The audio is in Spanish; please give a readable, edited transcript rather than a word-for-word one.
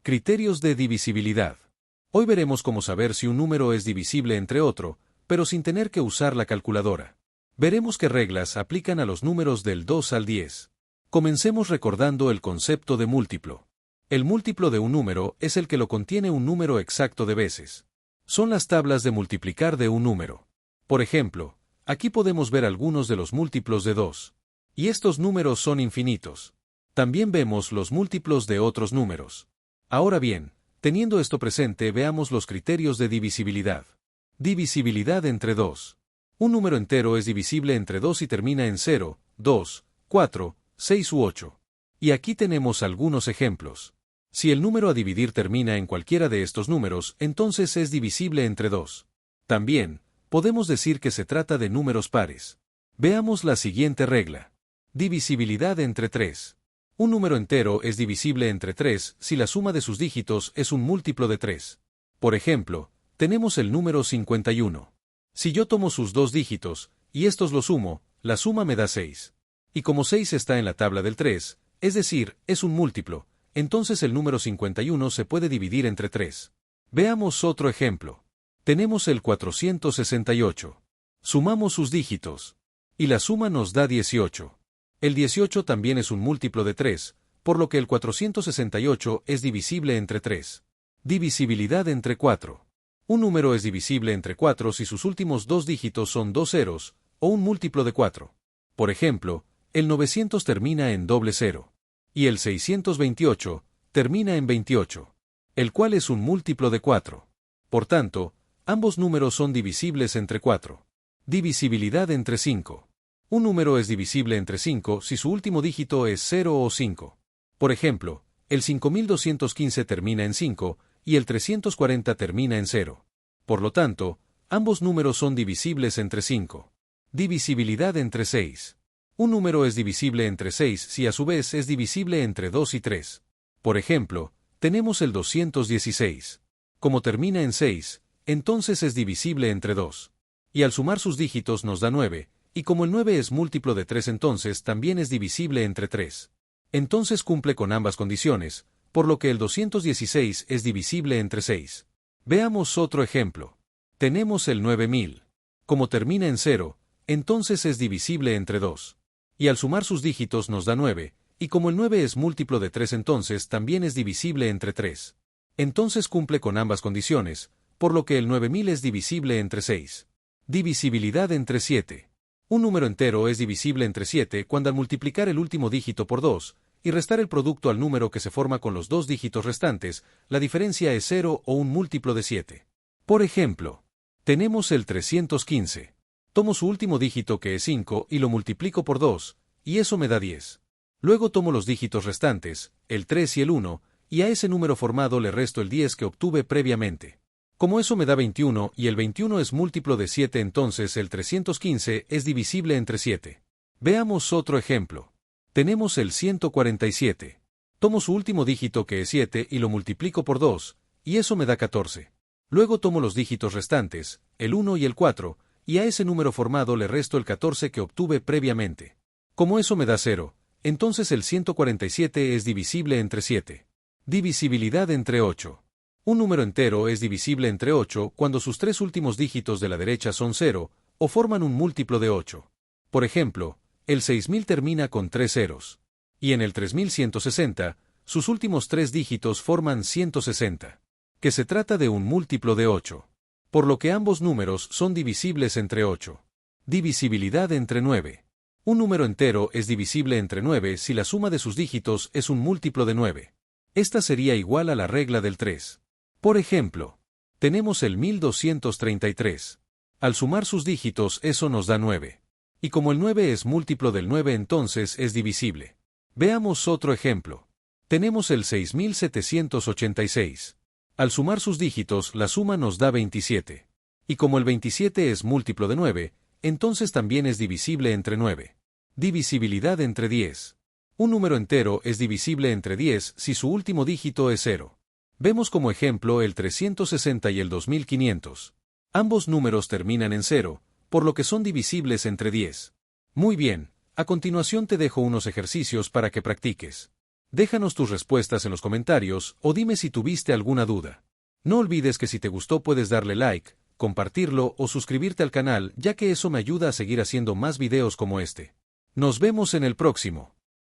Criterios de divisibilidad. Hoy veremos cómo saber si un número es divisible entre otro, pero sin tener que usar la calculadora. Veremos qué reglas aplican a los números del 2 al 10. Comencemos recordando el concepto de múltiplo. El múltiplo de un número es el que lo contiene un número exacto de veces. Son las tablas de multiplicar de un número. Por ejemplo, aquí podemos ver algunos de los múltiplos de 2. Y estos números son infinitos. También vemos los múltiplos de otros números. Ahora bien, teniendo esto presente, veamos los criterios de divisibilidad. Divisibilidad entre 2. Un número entero es divisible entre 2 y termina en 0, 2, 4, 6 u 8. Y aquí tenemos algunos ejemplos. Si el número a dividir termina en cualquiera de estos números, entonces es divisible entre 2. También, podemos decir que se trata de números pares. Veamos la siguiente regla. Divisibilidad entre 3. Un número entero es divisible entre 3 si la suma de sus dígitos es un múltiplo de 3. Por ejemplo, tenemos el número 51. Si yo tomo sus dos dígitos, y estos los sumo, la suma me da 6. Y como 6 está en la tabla del 3, es decir, es un múltiplo, entonces el número 51 se puede dividir entre 3. Veamos otro ejemplo. Tenemos el 468. Sumamos sus dígitos. Y la suma nos da 18. El 18 también es un múltiplo de 3, por lo que el 468 es divisible entre 3. Divisibilidad entre 4. Un número es divisible entre 4 si sus últimos dos dígitos son dos ceros, o un múltiplo de 4. Por ejemplo, el 900 termina en doble cero. Y el 628 termina en 28, el cual es un múltiplo de 4. Por tanto, ambos números son divisibles entre 4. Divisibilidad entre 5. Un número es divisible entre 5 si su último dígito es 0 o 5. Por ejemplo, el 5215 termina en 5 y el 340 termina en 0. Por lo tanto, ambos números son divisibles entre 5. Divisibilidad entre 6. Un número es divisible entre 6 si a su vez es divisible entre 2 y 3. Por ejemplo, tenemos el 216. Como termina en 6, entonces es divisible entre 2. Y al sumar sus dígitos nos da 9, y como el 9 es múltiplo de 3 entonces también es divisible entre 3. Entonces cumple con ambas condiciones, por lo que el 216 es divisible entre 6. Veamos otro ejemplo. Tenemos el 9000. Como termina en 0, entonces es divisible entre 2. Y al sumar sus dígitos nos da 9, y como el 9 es múltiplo de 3 entonces también es divisible entre 3. Entonces cumple con ambas condiciones, por lo que el 9000 es divisible entre 6. Divisibilidad entre 7. Un número entero es divisible entre 7 cuando al multiplicar el último dígito por 2, y restar el producto al número que se forma con los dos dígitos restantes, la diferencia es 0 o un múltiplo de 7. Por ejemplo, tenemos el 315. Tomo su último dígito que es 5 y lo multiplico por 2, y eso me da 10. Luego tomo los dígitos restantes, el 3 y el 1, y a ese número formado le resto el 10 que obtuve previamente. Como eso me da 21 y el 21 es múltiplo de 7 entonces el 315 es divisible entre 7. Veamos otro ejemplo. Tenemos el 147. Tomo su último dígito que es 7 y lo multiplico por 2, y eso me da 14. Luego tomo los dígitos restantes, el 1 y el 4, y a ese número formado le resto el 14 que obtuve previamente. Como eso me da 0, entonces el 147 es divisible entre 7. Divisibilidad entre 8. Un número entero es divisible entre 8 cuando sus tres últimos dígitos de la derecha son 0, o forman un múltiplo de 8. Por ejemplo, el 6000 termina con 3 ceros. Y en el 3160, sus últimos tres dígitos forman 160. Que se trata de un múltiplo de 8. Por lo que ambos números son divisibles entre 8. Divisibilidad entre 9. Un número entero es divisible entre 9 si la suma de sus dígitos es un múltiplo de 9. Esta sería igual a la regla del 3. Por ejemplo, tenemos el 1233. Al sumar sus dígitos eso nos da 9. Y como el 9 es múltiplo del 9 entonces es divisible. Veamos otro ejemplo. Tenemos el 6786. Al sumar sus dígitos la suma nos da 27. Y como el 27 es múltiplo de 9, entonces también es divisible entre 9. Divisibilidad entre 10. Un número entero es divisible entre 10 si su último dígito es 0. Vemos como ejemplo el 360 y el 2500. Ambos números terminan en 0, por lo que son divisibles entre 10. Muy bien, a continuación te dejo unos ejercicios para que practiques. Déjanos tus respuestas en los comentarios o dime si tuviste alguna duda. No olvides que si te gustó puedes darle like, compartirlo o suscribirte al canal, ya que eso me ayuda a seguir haciendo más videos como este. Nos vemos en el próximo.